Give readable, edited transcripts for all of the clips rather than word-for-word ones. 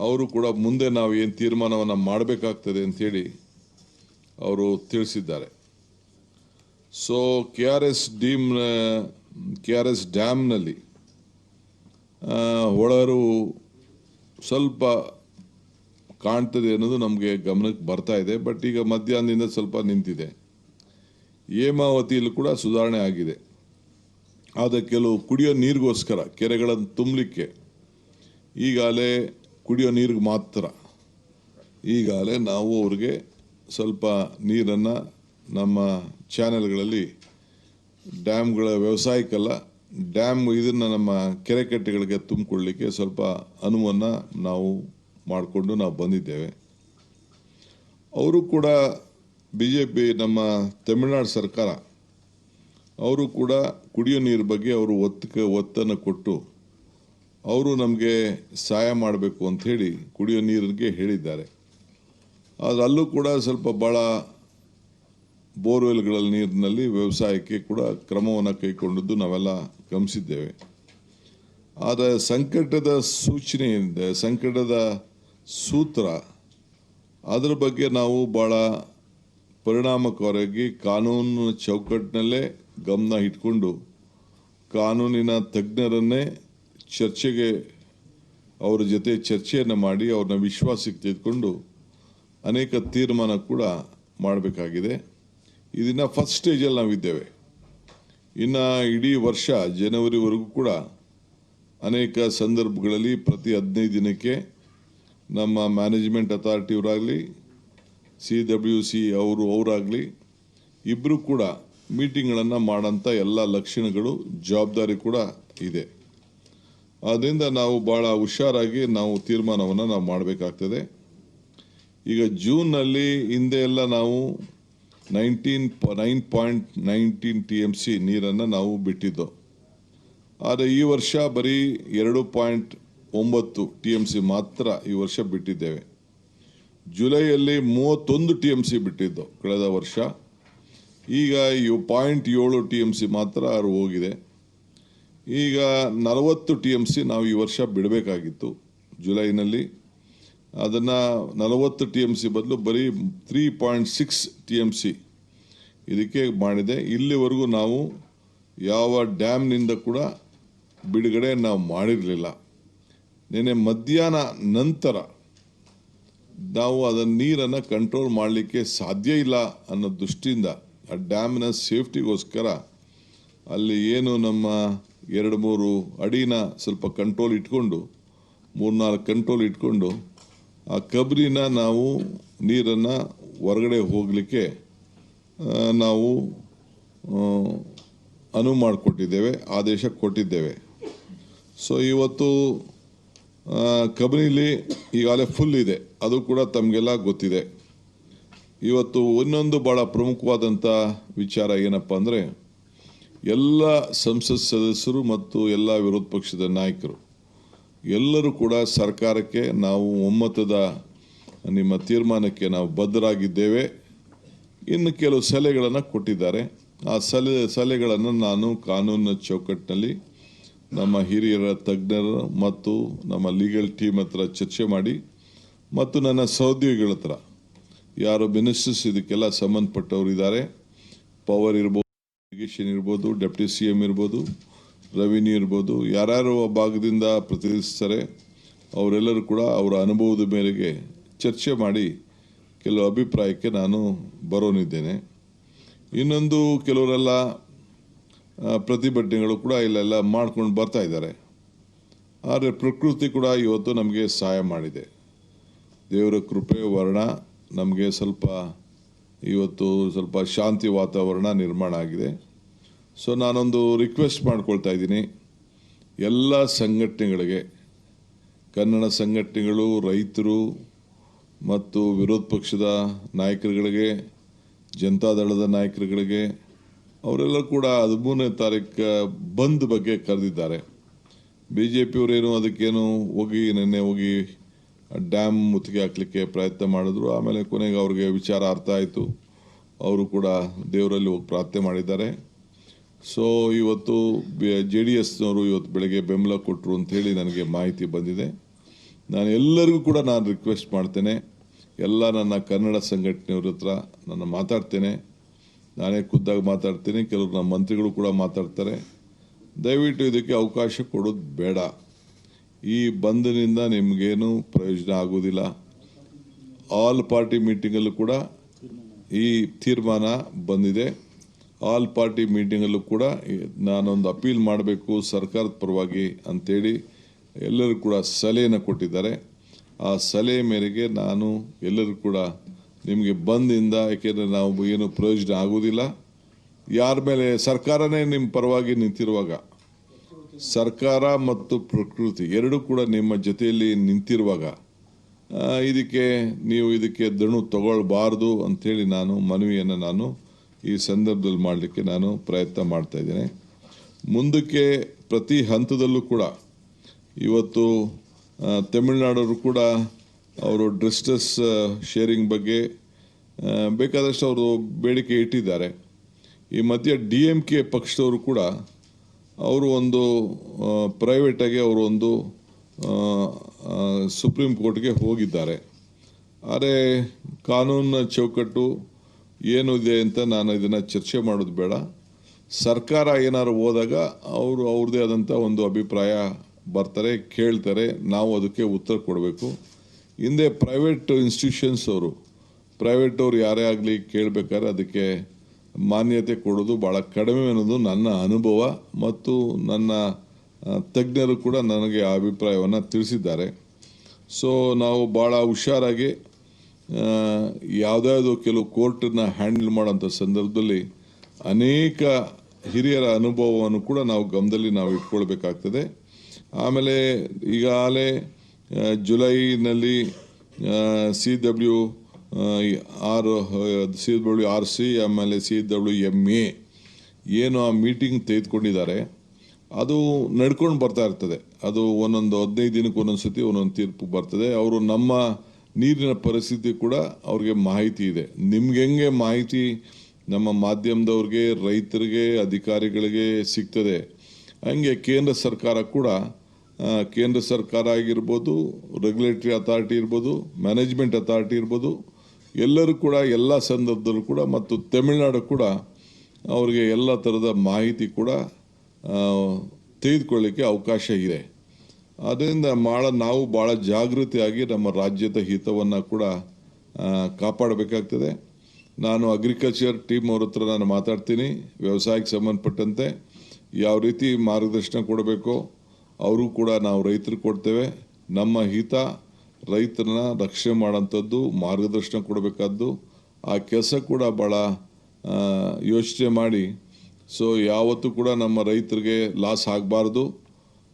ಅವರು ಕೂಡ ಮುಂದೆ ನಾವು ಏನು ತೀರ್ಮಾನವನ್ನು ಮಾಡಬೇಕಾಗ್ತದೆ ಅಂಥೇಳಿ ಅವರು ತಿಳಿಸಿದ್ದಾರೆ. ಸೊ KRS ಡ್ಯಾಮ್ನಲ್ಲಿ ಒಳರು ಸ್ವಲ್ಪ ಕಾಣ್ತದೆ ಅನ್ನೋದು ನಮಗೆ ಗಮನಕ್ಕೆ ಬರ್ತಾ ಇದೆ. ಬಟ್ ಈಗ ಮಧ್ಯಾಹ್ನದಿಂದ ಸ್ವಲ್ಪ ನಿಂತಿದೆ. ಹೇಮಾವತಿಯಲ್ಲೂ ಕೂಡ ಸುಧಾರಣೆ ಆಗಿದೆ. ಆದರೆ ಕೆಲವು ಕುಡಿಯೋ ನೀರಿಗೋಸ್ಕರ ಕೆರೆಗಳನ್ನು ತುಂಬಲಿಕ್ಕೆ ಈಗಾಗಲೇ ಕುಡಿಯೋ ನೀರಿಗೆ ಮಾತ್ರ ಈಗಾಗಲೇ ನಾವು ಅವ್ರಿಗೆ ಸ್ವಲ್ಪ ನೀರನ್ನು ನಮ್ಮ ಚಾನೆಲ್ಗಳಲ್ಲಿ ಡ್ಯಾಮ್ಗಳ ವ್ಯವಸಾಯಕ್ಕಲ್ಲ ಇದನ್ನು ನಮ್ಮ ಕೆರೆ ಕಟ್ಟೆಗಳಿಗೆ ತುಂಬಿಕೊಳ್ಳಲಿಕ್ಕೆ ಸ್ವಲ್ಪ ಅನುವನ್ನು ನಾವು ಮಾಡಿಕೊಂಡು ನಾವು ಬಂದಿದ್ದೇವೆ. ಅವರು ಕೂಡ BJP ನಮ್ಮ ತಮಿಳುನಾಡು ಸರ್ಕಾರ ಅವರು ಕೂಡ ಕುಡಿಯೋ ನೀರು ಬಗ್ಗೆ ಅವರು ಒತ್ತನ್ನು ಕೊಟ್ಟು ಅವರು ನಮಗೆ ಸಹಾಯ ಮಾಡಬೇಕು ಅಂಥೇಳಿ ಕುಡಿಯೋ ನೀರಿಗೆ ಹೇಳಿದ್ದಾರೆ. ಆದರೆ ಅಲ್ಲೂ ಕೂಡ ಸ್ವಲ್ಪ ಭಾಳ ಬೋರ್ವೆಲ್ಗಳ ನೀರಿನಲ್ಲಿ ವ್ಯವಸಾಯಕ್ಕೆ ಕೂಡ ಕ್ರಮವನ್ನು ಕೈಗೊಂಡದ್ದು ನಾವೆಲ್ಲ ಗಮನಿಸಿದ್ದೇವೆ. ಆದರೆ ಸಂಕಟದ ಸೂಚನೆಯಿಂದ ಸಂಕಟದ ಸೂತ್ರ ಅದರ ಬಗ್ಗೆ ನಾವು ಭಾಳ ಪರಿಣಾಮಕಾರಿಯಾಗಿ ಕಾನೂನು ಚೌಕಟ್ಟಿನಲ್ಲೇ ಗಮನ ಇಟ್ಕೊಂಡು ಕಾನೂನಿನ ತಜ್ಞರನ್ನೇ ಚರ್ಚೆಗೆ ಅವರ ಜೊತೆ ಚರ್ಚೆಯನ್ನು ಮಾಡಿ ಅವ್ರನ್ನ ವಿಶ್ವಾಸಕ್ಕೆ ತೆಗೆದುಕೊಂಡು ಅನೇಕ ತೀರ್ಮಾನ ಕೂಡ ಮಾಡಬೇಕಾಗಿದೆ. ಇದನ್ನು ಫಸ್ಟ್ ಸ್ಟೇಜಲ್ಲಿ ನಾವಿದ್ದೇವೆ. ಇನ್ನು ಇಡೀ ವರ್ಷ ಜನವರಿವರೆಗೂ ಕೂಡ ಅನೇಕ ಸಂದರ್ಭಗಳಲ್ಲಿ ಪ್ರತಿ 15 ದಿನಕ್ಕೆ ನಮ್ಮ ಮ್ಯಾನೇಜ್ಮೆಂಟ್ ಅಥಾರಿಟಿಯವರಾಗಲಿ CWC ಅವರಾಗಲಿ ಇಬ್ಬರು ಕೂಡ ಮೀಟಿಂಗ್ಗಳನ್ನು ಮಾಡೋಂಥ ಎಲ್ಲ ಲಕ್ಷಣಗಳು ಜವಾಬ್ದಾರಿ ಕೂಡ ಇದೆ. ಆದ್ದರಿಂದ ನಾವು ಭಾಳ ಹುಷಾರಾಗಿ ನಾವು ತೀರ್ಮಾನವನ್ನು ನಾವು ಮಾಡಬೇಕಾಗ್ತದೆ. ಈಗ ಜೂನ್ನಲ್ಲಿ ಹಿಂದೆ ಎಲ್ಲ ನಾವು 9.19 TMC ನೀರನ್ನು ನಾವು ಬಿಟ್ಟಿದ್ದು. ಆದರೆ ಈ ವರ್ಷ ಬರೀ 2.9 TMC ಮಾತ್ರ ಈ ವರ್ಷ ಬಿಟ್ಟಿದ್ದೇವೆ. ಜುಲೈಯಲ್ಲಿ 31 TMC ಬಿಟ್ಟಿದ್ದು ಕಳೆದ ವರ್ಷ. ಈಗ 0.7 TMC ಮಾತ್ರ ಹೋಗಿದೆ. ಈಗ 40 TMC ನಾವು ಈ ವರ್ಷ ಬಿಡಬೇಕಾಗಿತ್ತು ಜುಲೈನಲ್ಲಿ. ಅದನ್ನು 40 TMC ಬದಲು ಬರೀ 3.6 TMC ಇದಕ್ಕೆ ಮಾಡಿದೆ. ಇಲ್ಲಿವರೆಗೂ ನಾವು ಯಾವ ಡ್ಯಾಮ್ನಿಂದ ಕೂಡ ಬಿಡುಗಡೆ ನಾವು ಮಾಡಿರಲಿಲ್ಲ. ನೆನ್ನೆ ಮಧ್ಯಾಹ್ನ ನಂತರ ನಾವು ಅದನ್ನ ನೀರನ್ನು ಕಂಟ್ರೋಲ್ ಮಾಡಲಿಕ್ಕೆ ಸಾಧ್ಯ ಇಲ್ಲ ಅನ್ನೋ ದೃಷ್ಟಿಯಿಂದ ಆ ಡ್ಯಾಮ್ನ ಸೇಫ್ಟಿಗೋಸ್ಕರ ಅಲ್ಲಿ ಏನು ನಮ್ಮ 2-3 ಅಡಿನ ಸ್ವಲ್ಪ ಕಂಟ್ರೋಲ್ ಇಟ್ಕೊಂಡು 3-4 ಕಂಟ್ರೋಲ್ ಇಟ್ಕೊಂಡು ಆ ಕಬ್ರಿನ ನಾವು ನೀರನ್ನು ಹೊರಗಡೆ ಹೋಗಲಿಕ್ಕೆ ನಾವು ಅನುವು ಮಾಡಿಕೊಟ್ಟಿದ್ದೇವೆ, ಆದೇಶ ಕೊಟ್ಟಿದ್ದೇವೆ. ಸೊ ಇವತ್ತು ಕಬಿನಿಲಿ ಈಗಾಗಲೇ ಫುಲ್ ಇದೆ, ಅದು ಕೂಡ ತಮಗೆಲ್ಲ ಗೊತ್ತಿದೆ. ಇವತ್ತು ಇನ್ನೊಂದು ಭಾಳ ಪ್ರಮುಖವಾದಂಥ ವಿಚಾರ ಏನಪ್ಪ ಅಂದರೆ ಎಲ್ಲ ಸಂಸತ್ ಸದಸ್ಯರು ಮತ್ತು ಎಲ್ಲ ವಿರೋಧ ಪಕ್ಷದ ನಾಯಕರು ಎಲ್ಲರೂ ಕೂಡ ಸರ್ಕಾರಕ್ಕೆ ನಾವು ಒಮ್ಮತದ ನಿಮ್ಮ ತೀರ್ಮಾನಕ್ಕೆ ನಾವು ಬದ್ಧರಾಗಿದ್ದೇವೆ. ಇನ್ನು ಕೆಲವು ಸಲಹೆಗಳನ್ನು ಕೊಟ್ಟಿದ್ದಾರೆ. ಆ ಸಲಹೆಗಳನ್ನು ನಾನು ಕಾನೂನಿನ ಚೌಕಟ್ಟಿನಲ್ಲಿ ನಮ್ಮ ಹಿರಿಯರ ತಜ್ಞರು ಮತ್ತು ನಮ್ಮ ಲೀಗಲ್ ಟೀಮ್ ಹತ್ರ ಚರ್ಚೆ ಮಾಡಿ ಮತ್ತು ನನ್ನ ಸಹೋದ್ಯೋಗಿಗಳ ಹತ್ರ ಯಾರು ಮಿನಿಸ್ಟರ್ಸ್ ಇದಕ್ಕೆಲ್ಲ ಸಂಬಂಧಪಟ್ಟವರು ಇದ್ದಾರೆ, ಪವರ್ ಇರ್ಬೋದು, ಇರಿಗೇಷನ್ ಇರ್ಬೋದು, ಡೆಪ್ಟಿ CM ಇರ್ಬೋದು, ರೆವಿನ್ಯೂ ಇರ್ಬೋದು, ಯಾರ್ಯಾರು ಆ ಭಾಗದಿಂದ ಪ್ರತಿನಿಧಿಸ್ತಾರೆ ಅವರೆಲ್ಲರೂ ಕೂಡ ಅವರ ಅನುಭವದ ಮೇರೆಗೆ ಚರ್ಚೆ ಮಾಡಿ ಕೆಲವು ಅಭಿಪ್ರಾಯಕ್ಕೆ ನಾನು ಬರೋನಿದ್ದೇನೆ. ಇನ್ನೊಂದು ಕೆಲವರೆಲ್ಲ ಪ್ರತಿಭಟನೆಗಳು ಕೂಡ ಇಲ್ಲೆಲ್ಲ ಮಾಡ್ಕೊಂಡು ಬರ್ತಾ ಇದ್ದಾರೆ. ಆದರೆ ಪ್ರಕೃತಿ ಕೂಡ ಇವತ್ತು ನಮಗೆ ಸಹಾಯ ಮಾಡಿದೆ. ದೇವರ ಕೃಪೆ ವರ್ಣ ನಮಗೆ ಇವತ್ತು ಸ್ವಲ್ಪ ಶಾಂತಿ ವಾತಾವರಣ ನಿರ್ಮಾಣ ಆಗಿದೆ. ಸೊ ನಾನೊಂದು ರಿಕ್ವೆಸ್ಟ್ ಮಾಡ್ಕೊಳ್ತಾ ಇದ್ದೀನಿ ಎಲ್ಲ ಸಂಘಟನೆಗಳಿಗೆ, ಕನ್ನಡ ಸಂಘಟನೆಗಳು, ರೈತರು ಮತ್ತು ವಿರೋಧ ಪಕ್ಷದ ನಾಯಕರುಗಳಿಗೆ, ಜನತಾದಳದ ನಾಯಕರುಗಳಿಗೆ, ಅವರೆಲ್ಲ ಕೂಡ 13ನೇ ತಾರೀಕು ಬಂದ್ ಬಗ್ಗೆ ಕರೆದಿದ್ದಾರೆ. BJPಯವರೇನು ಅದಕ್ಕೇನು ನಿನ್ನೆ ಹೋಗಿ ಡ್ಯಾಮ್ ಮುತ್ತಿಗೆ ಹಾಕಲಿಕ್ಕೆ ಪ್ರಯತ್ನ ಮಾಡಿದ್ರು. ಆಮೇಲೆ ಕೊನೆಗೆ ಅವ್ರಿಗೆ ವಿಚಾರ ಅರ್ಥ ಆಯಿತು, ಅವರು ಕೂಡ ದೇವರಲ್ಲಿ ಹೋಗಿ ಪ್ರಾರ್ಥನೆ ಮಾಡಿದ್ದಾರೆ. ಸೊ ಇವತ್ತು JDSನವರು ಇವತ್ತು ಬೆಳಗ್ಗೆ ಬೆಂಬಲ ಕೊಟ್ಟರು ಅಂಥೇಳಿ ನನಗೆ ಮಾಹಿತಿ ಬಂದಿದೆ. ನಾನು ಎಲ್ಲರಿಗೂ ಕೂಡ ನಾನು ರಿಕ್ವೆಸ್ಟ್ ಮಾಡ್ತೇನೆ, ಎಲ್ಲ ನನ್ನ ಕನ್ನಡ ಸಂಘಟನೆಯವ್ರ ಹತ್ರ ನಾನು ಮಾತಾಡ್ತೇನೆ, ನಾನೇ ಖುದ್ದಾಗಿ ಮಾತಾಡ್ತೀನಿ, ಕೆಲವರು ನಮ್ಮ ಮಂತ್ರಿಗಳು ಕೂಡ ಮಾತಾಡ್ತಾರೆ. ದಯವಿಟ್ಟು ಇದಕ್ಕೆ ಅವಕಾಶ ಕೊಡೋದು ಬೇಡ. ಈ ಬಂದ್ನಿಂದ ನಿಮಗೇನು ಪ್ರಯೋಜನ ಆಗೋದಿಲ್ಲ. ಆಲ್ ಪಾರ್ಟಿ ಮೀಟಿಂಗಲ್ಲೂ ಕೂಡ ಈ ತೀರ್ಮಾನ ಬಂದಿದೆ. ಆಲ್ ಪಾರ್ಟಿ ಮೀಟಿಂಗಲ್ಲೂ ಕೂಡ ನಾನೊಂದು ಅಪೀಲ್ ಮಾಡಬೇಕು ಸರ್ಕಾರದ ಪರವಾಗಿ ಅಂತೇಳಿ ಎಲ್ಲರೂ ಕೂಡ ಸಲಹೆಯನ್ನು ಕೊಟ್ಟಿದ್ದಾರೆ. ಆ ಸಲಹೆ ಮೇರೆಗೆ ನಾನು ಎಲ್ಲರೂ ಕೂಡ ನಿಮಗೆ ಬಂದಿಂದ, ಯಾಕೆಂದರೆ ನಾವು ಏನು ಪ್ರಯೋಜನ ಆಗೋದಿಲ್ಲ. ಯಾರ ಮೇಲೆ ಸರ್ಕಾರನೇ ನಿಮ್ಮ ಪರವಾಗಿ ನಿಂತಿರುವಾಗ, ಸರ್ಕಾರ ಮತ್ತು ಪ್ರಕೃತಿ ಎರಡೂ ಕೂಡ ನಿಮ್ಮ ಜೊತೆಯಲ್ಲಿ ನಿಂತಿರುವಾಗ ಇದಕ್ಕೆ ದಣು ತಗೊಳ್ಬಾರ್ದು ಅಂಥೇಳಿ ನಾನು ಮನವಿಯನ್ನು ನಾನು ಈ ಸಂದರ್ಭದಲ್ಲಿ ಮಾಡಲಿಕ್ಕೆ ನಾನು ಪ್ರಯತ್ನ ಮಾಡ್ತಾ ಇದ್ದೇನೆ. ಮುಂದಕ್ಕೆ ಪ್ರತಿ ಹಂತದಲ್ಲೂ ಕೂಡ ಇವತ್ತು ತಮಿಳುನಾಡವರು ಕೂಡ ಅವರು ಡಿಸ್ಟ್ರೆಸ್ ಶೇರಿಂಗ್ ಬಗ್ಗೆ ಬೇಕಾದಷ್ಟು ಅವರು ಬೇಡಿಕೆ ಇಟ್ಟಿದ್ದಾರೆ. ಈ ಮಧ್ಯೆ DMK ಪಕ್ಷದವರು ಕೂಡ ಅವರು ಒಂದು ಪ್ರೈವೇಟಾಗಿ ಅವರು ಒಂದು ಸುಪ್ರೀಂ ಕೋರ್ಟ್ಗೆ ಹೋಗಿದ್ದಾರೆ. ಆದರೆ ಕಾನೂನಿನ ಚೌಕಟ್ಟು ಏನು ಇದೆ ಅಂತ ನಾನು ಇದನ್ನು ಚರ್ಚೆ ಮಾಡೋದು ಬೇಡ. ಸರ್ಕಾರ ಏನಾದ್ರು ಹೋದಾಗ ಅವರು ಅವ್ರದ್ದೇ ಆದಂಥ ಒಂದು ಅಭಿಪ್ರಾಯ ಬರ್ತಾರೆ, ಕೇಳ್ತಾರೆ, ನಾವು ಅದಕ್ಕೆ ಉತ್ತರ ಕೊಡಬೇಕು. ಹಿಂದೆ ಪ್ರೈವೇಟ್ ಇನ್ಸ್ಟಿಟ್ಯೂಷನ್ಸ್ ಪ್ರೈವೇಟವ್ರು ಯಾರೇ ಆಗಲಿ ಕೇಳಬೇಕಾದ್ರೆ ಅದಕ್ಕೆ ಮಾನ್ಯತೆ ಕೊಡೋದು ಭಾಳ ಕಡಿಮೆ ಅನ್ನೋದು ನನ್ನ ಅನುಭವ ಮತ್ತು ನನ್ನ ತಜ್ಞರು ಕೂಡ ನನಗೆ ಆ ಅಭಿಪ್ರಾಯವನ್ನು ತಿಳಿಸಿದ್ದಾರೆ. ಸೊ ನಾವು ಭಾಳ ಹುಷಾರಾಗಿ ಯಾವುದಾದ್ರು ಕೆಲವು ಕೋರ್ಟನ್ನು ಹ್ಯಾಂಡಲ್ ಮಾಡೋಂಥ ಸಂದರ್ಭದಲ್ಲಿ ಅನೇಕ ಹಿರಿಯರ ಅನುಭವವನ್ನು ಕೂಡ ನಾವು ಗಮನದಲ್ಲಿ ನಾವು ಇಟ್ಕೊಳ್ಬೇಕಾಗ್ತದೆ. ಆಮೇಲೆ ಈಗಾಗಲೇ ಜುಲೈನಲ್ಲಿ CWRC ಆಮೇಲೆ CWMA ಏನು ಆ ಮೀಟಿಂಗ್ ತೆಗೆದುಕೊಂಡಿದ್ದಾರೆ ಅದು ನಡ್ಕೊಂಡು ಬರ್ತಾ ಇರ್ತದೆ. ಅದು ಒಂದೊಂದು 15 ದಿನಕ್ಕೆ ಒಂದೊಂದು ಸತಿ ಒಂದೊಂದು ತೀರ್ಪು ಬರ್ತದೆ. ಅವರು ನಮ್ಮ ನೀರಿನ ಪರಿಸ್ಥಿತಿ ಕೂಡ ಅವ್ರಿಗೆ ಮಾಹಿತಿ ಇದೆ. ನಿಮ್ಗೆ ಹೆಂಗೆ ಮಾಹಿತಿ ನಮ್ಮ ಮಾಧ್ಯಮದವ್ರಿಗೆ, ರೈತರಿಗೆ, ಅಧಿಕಾರಿಗಳಿಗೆ ಸಿಗ್ತದೆ, ಹಂಗೆ ಕೇಂದ್ರ ಸರ್ಕಾರ ಕೂಡ ಕೇಂದ್ರ ಸರ್ಕಾರ ಆಗಿರ್ಬೋದು, ರೆಗ್ಯುಲೇಟರಿ ಅಥಾರಿಟಿ ಇರ್ಬೋದು, ಮ್ಯಾನೇಜ್ಮೆಂಟ್ ಅಥಾರಿಟಿ ಇರ್ಬೋದು, ಎಲ್ಲರೂ ಕೂಡ ಎಲ್ಲ ಸಂದರ್ಭದಲ್ಲೂ ಕೂಡ ಮತ್ತು ತಮಿಳುನಾಡು ಕೂಡ ಅವ್ರಿಗೆ ಎಲ್ಲ ಥರದ ಮಾಹಿತಿ ಕೂಡ ತೆಗೆದುಕೊಳ್ಳಿಕ್ಕೆ ಅವಕಾಶ ಇದೆ. ಅದರಿಂದ ನಾವು ಭಾಳ ಜಾಗೃತಿಯಾಗಿ ನಮ್ಮ ರಾಜ್ಯದ ಹಿತವನ್ನು ಕೂಡ ಕಾಪಾಡಬೇಕಾಗ್ತದೆ. ನಾನು ಅಗ್ರಿಕಲ್ಚರ್ ಟೀಮ್ ಅವ್ರ ಹತ್ರ ನಾನು ಮಾತಾಡ್ತೀನಿ. ವ್ಯವಸಾಯಕ್ಕೆ ಸಂಬಂಧಪಟ್ಟಂತೆ ಯಾವ ರೀತಿ ಮಾರ್ಗದರ್ಶನ ಕೊಡಬೇಕು ಅವರು ಕೂಡ ನಾವು ರೈತರಿಗೆ ಕೊಡ್ತೇವೆ. ನಮ್ಮ ಹಿತ ರೈತರನ್ನ ರಕ್ಷಣೆ ಮಾಡೋಂಥದ್ದು, ಮಾರ್ಗದರ್ಶನ ಕೊಡಬೇಕಾದ್ದು ಆ ಕೆಲಸ ಕೂಡ ಭಾಳ ಯೋಚನೆ ಮಾಡಿ. ಸೊ ಯಾವತ್ತೂ ಕೂಡ ನಮ್ಮ ರೈತರಿಗೆ ಲಾಸ್ ಆಗಬಾರ್ದು.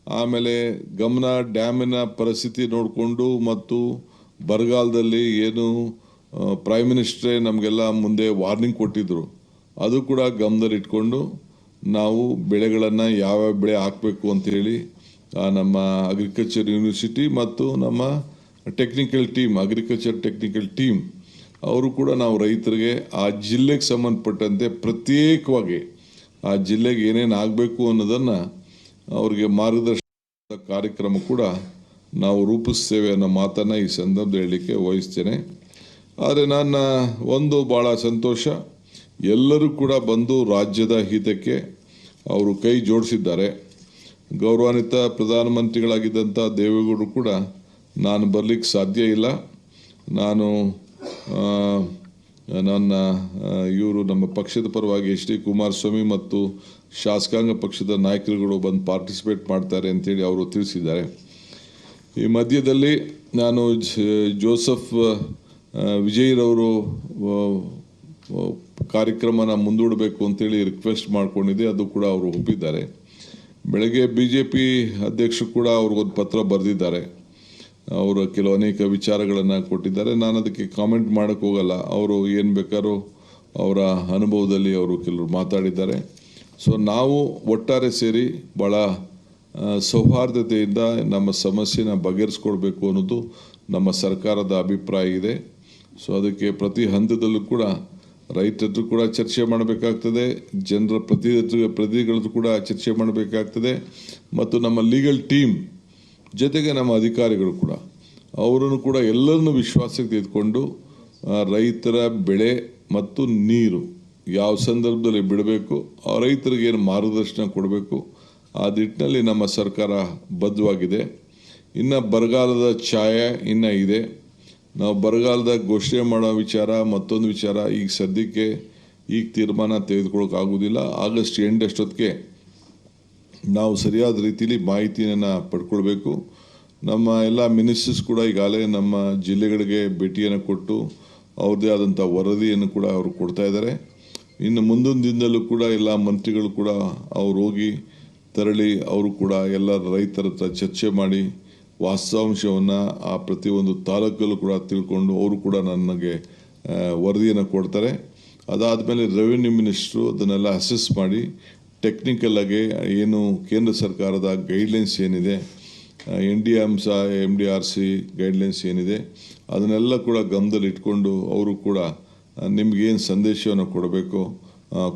ಆಮೇಲೆ ಡ್ಯಾಮಿನ ಪರಿಸ್ಥಿತಿ ನೋಡಿಕೊಂಡು ಮತ್ತು ಬರಗಾಲದಲ್ಲಿ ಏನು ಪ್ರೈಮ್ ಮಿನಿಸ್ಟ್ರೇ ನಮಗೆಲ್ಲ ಮುಂದೆ ವಾರ್ನಿಂಗ್ ಕೊಟ್ಟಿದ್ದರು, ಅದು ಕೂಡ ಗಮನದಲ್ಲಿ ಇಟ್ಕೊಂಡು ನಾವು ಬೆಳೆಗಳನ್ನು ಯಾವ್ಯಾವ ಬೆಳೆ ಹಾಕಬೇಕು ಅಂತೇಳಿ ನಮ್ಮ ಅಗ್ರಿಕಲ್ಚರ್ ಯೂನಿವರ್ಸಿಟಿ ಮತ್ತು ನಮ್ಮ ಅಗ್ರಿಕಲ್ಚರ್ ಟೆಕ್ನಿಕಲ್ ಟೀಮ್ ಅವರು ಕೂಡ ನಾವು ರೈತರಿಗೆ ಆ ಜಿಲ್ಲೆಗೆ ಸಂಬಂಧಪಟ್ಟಂತೆ ಪ್ರತ್ಯೇಕವಾಗಿ ಆ ಜಿಲ್ಲೆಗೆ ಏನೇನು ಆಗಬೇಕು ಅನ್ನೋದನ್ನು ಅವ್ರಿಗೆ ಮಾರ್ಗದರ್ಶನ ಕಾರ್ಯಕ್ರಮ ಕೂಡ ನಾವು ರೂಪಿಸ್ತೇವೆ ಅನ್ನೋ ಮಾತನ್ನು ಈ ಸಂದರ್ಭದಲ್ಲಿ ಹೇಳಲಿಕ್ಕೆ ವಹಿಸ್ತೇನೆ. ಆದರೆ ನನ್ನ ಒಂದು ಭಾಳ ಸಂತೋಷ, ಎಲ್ಲರೂ ಕೂಡ ಬಂದು ರಾಜ್ಯದ ಹಿತಕ್ಕೆ ಅವರು ಕೈ ಜೋಡಿಸಿದ್ದಾರೆ. ಗೌರವಾನ್ವಿತ ಪ್ರಧಾನಮಂತ್ರಿಗಳಾಗಿದ್ದಂಥ ದೇವೇಗೌಡರು ಕೂಡ ನಾನು ಬರಲಿಕ್ಕೆ ಸಾಧ್ಯ ಇಲ್ಲ, ನಾನು ನಮ್ಮ ಪಕ್ಷದ ಪರವಾಗಿ HD ಕುಮಾರಸ್ವಾಮಿ ಮತ್ತು ಶಾಸಕಾಂಗ ಪಕ್ಷದ ನಾಯಕರುಗಳು ಬಂದು ಪಾರ್ಟಿಸಿಪೇಟ್ ಮಾಡ್ತಾರೆ ಅಂತೇಳಿ ಅವರು ತಿಳಿಸಿದ್ದಾರೆ. ಈ ಮಧ್ಯದಲ್ಲಿ ನಾನು ಜೋಸೆಫ್ ವಿಜಯ್ರವರು ಕಾರ್ಯಕ್ರಮನ ಮುಂದೂಡಬೇಕು ಅಂತೇಳಿ ರಿಕ್ವೆಸ್ಟ್ ಮಾಡ್ಕೊಂಡಿದ್ದೆ, ಅದು ಕೂಡ ಅವರು ಒಪ್ಪಿದ್ದಾರೆ. ಬೆಳಗ್ಗೆ BJP ಅಧ್ಯಕ್ಷರು ಕೂಡ ಅವ್ರಿಗೊಂದು ಪತ್ರ ಬರೆದಿದ್ದಾರೆ, ಅವರು ಅನೇಕ ವಿಚಾರಗಳನ್ನು ಕೊಟ್ಟಿದ್ದಾರೆ. ನಾನು ಅದಕ್ಕೆ ಕಾಮೆಂಟ್ ಮಾಡೋಕ್ಕೆ ಹೋಗಲ್ಲ. ಅವರು ಏನು ಬೇಕಾದ್ರೂ ಅವರ ಅನುಭವದಲ್ಲಿ ಅವರು ಕೆಲವರು ಮಾತಾಡಿದ್ದಾರೆ. ಸೊ ನಾವು ಒಟ್ಟಾರೆ ಸೇರಿ ಭಾಳ ಸೌಹಾರ್ದತೆಯಿಂದ ನಮ್ಮ ಸಮಸ್ಯೆನ ಬಗೆಹರಿಸ್ಕೊಳ್ಬೇಕು ಅನ್ನೋದು ನಮ್ಮ ಸರ್ಕಾರದ ಅಭಿಪ್ರಾಯ ಇದೆ. ಸೊ ಅದಕ್ಕೆ ಪ್ರತಿ ಹಂತದಲ್ಲೂ ಕೂಡ ರೈತರು ಕೂಡ ಚರ್ಚೆ ಮಾಡಬೇಕಾಗ್ತದೆ, ಜನರ ಪ್ರತಿನಿಧಿಗಳು ಕೂಡ ಚರ್ಚೆ ಮಾಡಬೇಕಾಗ್ತದೆ, ಮತ್ತು ನಮ್ಮ ಲೀಗಲ್ ಟೀಮ್ ಜೊತೆಗೆ ನಮ್ಮ ಅಧಿಕಾರಿಗಳು ಕೂಡ ಅವರನ್ನು ಕೂಡ ಎಲ್ಲರನ್ನು ವಿಶ್ವಾಸಕ್ಕೆ ತೆಗೆದುಕೊಂಡು ರೈತರ ಬೆಳೆ ಮತ್ತು ನೀರು ಯಾವ ಸಂದರ್ಭದಲ್ಲಿ ಬಿಡಬೇಕು, ಆ ರೈತರಿಗೆ ಏನು ಮಾರ್ಗದರ್ಶನ ಕೊಡಬೇಕು, ಆ ನಿಟ್ಟಿನಲ್ಲಿ ನಮ್ಮ ಸರ್ಕಾರ ಬದ್ಧವಾಗಿದೆ. ಇನ್ನು ಬರಗಾಲದ ಛಾಯೆ ಇನ್ನೂ ಇದೆ. ನಾವು ಬರಗಾಲದ ಘೋಷಣೆ ಮಾಡೋ ವಿಚಾರ, ಮತ್ತೊಂದು ವಿಚಾರ ಈಗ ಸದ್ಯಕ್ಕೆ ಈಗ ತೀರ್ಮಾನ ತೆಗೆದುಕೊಳ್ಳೋಕ್ಕಾಗೋದಿಲ್ಲ. ಆಗಸ್ಟ್ ಎಂಡ್ ಅಷ್ಟೊತ್ತಿಗೆ ನಾವು ಸರಿಯಾದ ರೀತಿಯಲ್ಲಿ ಮಾಹಿತಿಯನ್ನು ಪಡ್ಕೊಳ್ಬೇಕು. ನಮ್ಮ ಎಲ್ಲ ಮಿನಿಸ್ಟರ್ಸ್ ಕೂಡ ಈಗಾಗಲೇ ನಮ್ಮ ಜಿಲ್ಲೆಗಳಿಗೆ ಭೇಟಿಯನ್ನು ಕೊಟ್ಟು ಅವ್ರದ್ದೇ ಆದಂಥ ವರದಿಯನ್ನು ಕೂಡ ಅವರು ಕೊಡ್ತಾ ಇದ್ದಾರೆ. ಇನ್ನು ಮುಂದಿನ ದಿನದಲ್ಲೂ ಕೂಡ ಎಲ್ಲ ಮಂತ್ರಿಗಳು ಕೂಡ ಅವ್ರು ಹೋಗಿ ತೆರಳಿ ಅವರು ಕೂಡ ಎಲ್ಲ ರೈತರ ಹತ್ರ ಚರ್ಚೆ ಮಾಡಿ ವಾಸ್ತವಾಂಶವನ್ನು ಆ ಪ್ರತಿಯೊಂದು ತಾಲೂಕಲ್ಲೂ ಕೂಡ ತಿಳ್ಕೊಂಡು ಅವರು ಕೂಡ ನನಗೆ ವರದಿಯನ್ನು ಕೊಡ್ತಾರೆ. ಅದಾದಮೇಲೆ ರೆವಿನ್ಯೂ ಮಿನಿಸ್ಟ್ರು ಅದನ್ನೆಲ್ಲ ಅಸೆಸ್ ಮಾಡಿ ಟೆಕ್ನಿಕಲ್ ಆಗಿ ಏನು ಕೇಂದ್ರ ಸರ್ಕಾರದ ಗೈಡ್ಲೈನ್ಸ್ ಏನಿದೆ, MDRC ಗೈಡ್ಲೈನ್ಸ್ ಏನಿದೆ ಅದನ್ನೆಲ್ಲ ಕೂಡ ಗಮನದಲ್ಲಿ ಇಟ್ಕೊಂಡು ಅವರು ಕೂಡ ನಿಮಗೇನು ಸಂದೇಶವನ್ನು ಕೊಡಬೇಕು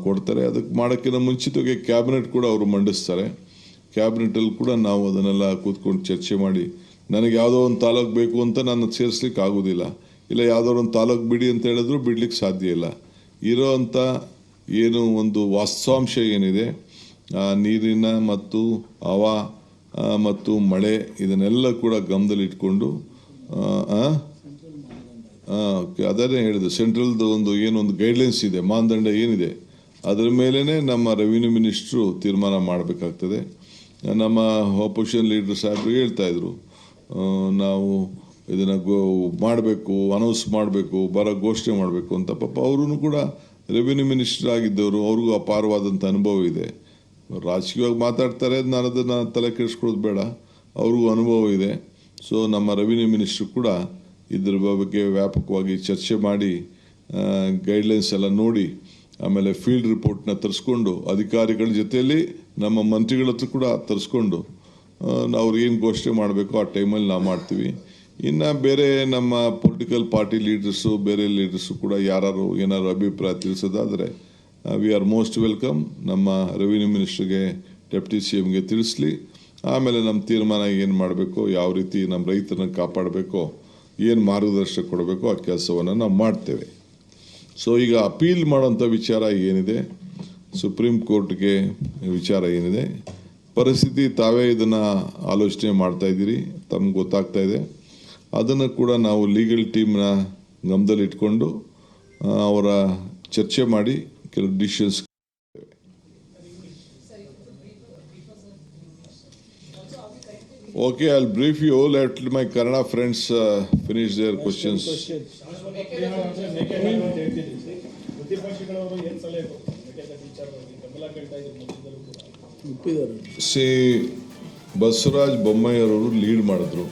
ಕೊಡ್ತಾರೆ. ಅದಕ್ಕೆ ಮಾಡೋಕ್ಕಿಂತ ಮುಂಚಿತವಾಗಿ ಕ್ಯಾಬಿನೆಟ್ ಕೂಡ ಅವರು ಮಂಡಿಸ್ತಾರೆ. ಕ್ಯಾಬಿನೆಟಲ್ಲಿ ಕೂಡ ನಾವು ಅದನ್ನೆಲ್ಲ ಕೂತ್ಕೊಂಡು ಚರ್ಚೆ ಮಾಡಿ, ನನಗೆ ಯಾವುದೋ ಒಂದು ತಾಲೂಕು ಬೇಕು ಅಂತ ನಾನು ಸೇರಿಸ್ಲಿಕ್ಕೆ ಆಗೋದಿಲ್ಲ, ಇಲ್ಲ ಯಾವುದೋ ಒಂದು ತಾಲೂಕು ಬಿಡಿ ಅಂತ ಹೇಳಿದ್ರು ಬಿಡ್ಲಿಕ್ಕೆ ಸಾಧ್ಯ ಇಲ್ಲ. ಇರೋ ಅಂಥ ಏನು ಒಂದು ವಾಸ್ತವಾಂಶ ಏನಿದೆ, ನೀರಿನ ಮತ್ತು ಹವಾ ಮತ್ತು ಮಳೆ ಇದನ್ನೆಲ್ಲ ಕೂಡ ಗಮನದಲ್ಲಿ ಇಟ್ಕೊಂಡು ಅದನ್ನೇ ಹೇಳಿದೆ, ಸೆಂಟ್ರಲ್ದು ಒಂದು ಗೈಡ್ಲೈನ್ಸ್ ಇದೆ, ಮಾನದಂಡ ಏನಿದೆ ಅದರ ಮೇಲೇ ನಮ್ಮ ರೆವಿನ್ಯೂ ಮಿನಿಸ್ಟ್ರು ತೀರ್ಮಾನ ಮಾಡಬೇಕಾಗ್ತದೆ. ನಮ್ಮ ಆಪೋಸಿಷನ್ ಲೀಡರ್ ಸಾಹೇಬರು ಹೇಳ್ತಾಯಿದ್ರು, ನಾವು ಇದನ್ನು ಮಾಡಬೇಕು, ಅನೌನ್ಸ್ ಮಾಡಬೇಕು, ಘೋಷಣೆ ಮಾಡಬೇಕು ಅಂತ. ಪಾಪ ಅವರು ಕೂಡ ರೆವಿನ್ಯೂ ಮಿನಿಸ್ಟರ್ ಆಗಿದ್ದವರು, ಅವ್ರಿಗೂ ಅಪಾರವಾದಂಥ ಅನುಭವ ಇದೆ. ರಾಜಕೀಯವಾಗಿ ಮಾತಾಡ್ತಾರೆ, ನಾನು ಅದನ್ನು ತಲೆ ಕೆಡಿಸ್ಕೊಳ್ಳೋದು ಬೇಡ, ಅವ್ರಿಗೂ ಅನುಭವ ಇದೆ. ಸೊ ನಮ್ಮ ರೆವಿನ್ಯೂ ಮಿನಿಸ್ಟ್ರು ಕೂಡ ಇದ್ರ ಬಗ್ಗೆ ವ್ಯಾಪಕವಾಗಿ ಚರ್ಚೆ ಮಾಡಿ ಗೈಡ್ಲೈನ್ಸ್ ಎಲ್ಲ ನೋಡಿ ಆಮೇಲೆ ಫೀಲ್ಡ್ ರಿಪೋರ್ಟ್ನ ತರಿಸ್ಕೊಂಡು ಅಧಿಕಾರಿಗಳ ಜೊತೆಯಲ್ಲಿ ನಮ್ಮ ಮಂತ್ರಿಗಳ ಹತ್ರ ಕೂಡ ತರಿಸ್ಕೊಂಡು ಅವ್ರು ಏನು ಘೋಷಣೆ ಮಾಡಬೇಕು ಆ ಟೈಮಲ್ಲಿ ನಾವು ಮಾಡ್ತೀವಿ. ಇನ್ನು ಬೇರೆ ನಮ್ಮ ಪೊಲಿಟಿಕಲ್ ಪಾರ್ಟಿ ಲೀಡರ್ಸು, ಬೇರೆ ಲೀಡರ್ಸು ಕೂಡ ಯಾರು ಏನಾದ್ರು ಅಭಿಪ್ರಾಯ ತಿಳಿಸೋದಾದರೆ ವಿ ಆರ್ ಮೋಸ್ಟ್ ವೆಲ್ಕಮ್. ನಮ್ಮ ರೆವಿನ್ಯೂ ಮಿನಿಸ್ಟ್ರಿಗೆ, ಡೆಪ್ಟಿ CMಗೆ ತಿಳಿಸ್ಲಿ. ಆಮೇಲೆ ನಮ್ಮ ತೀರ್ಮಾನ ಏನು ಮಾಡಬೇಕು, ಯಾವ ರೀತಿ ನಮ್ಮ ರೈತರನ್ನ ಕಾಪಾಡಬೇಕು, ಏನು ಮಾರ್ಗದರ್ಶನ ಕೊಡಬೇಕು ಆ ಕೆಲಸವನ್ನು ನಾವು ಮಾಡ್ತೇವೆ. ಸೊ ಈಗ ಅಪೀಲ್ ಮಾಡೋಂಥ ವಿಚಾರ ಏನಿದೆ, ಸುಪ್ರೀಂ ಕೋರ್ಟ್ಗೆ ವಿಚಾರ ಏನಿದೆ, ಪರಿಸ್ಥಿತಿ ತಾವೇ ಇದನ್ನು ಆಲೋಚನೆ ಮಾಡ್ತಾಯಿದ್ದೀರಿ, ತಮ್ಗೆ ಗೊತ್ತಾಗ್ತಾ ಇದೆ. ಅದನ್ನು ಕೂಡ ನಾವು ಲೀಗಲ್ ಟೀಮ್ನ ಗಮನದಲ್ಲಿ ಇಟ್ಕೊಂಡು ಅವರ ಚರ್ಚೆ ಮಾಡಿ ಕೆಲವು decisions. Okay, I'll brief you. Let my Kannada friends finish their questions. See, Basavaraj Bommai ಅವರು ಲೀಡ್ ಮಾಡಿದ್ರು.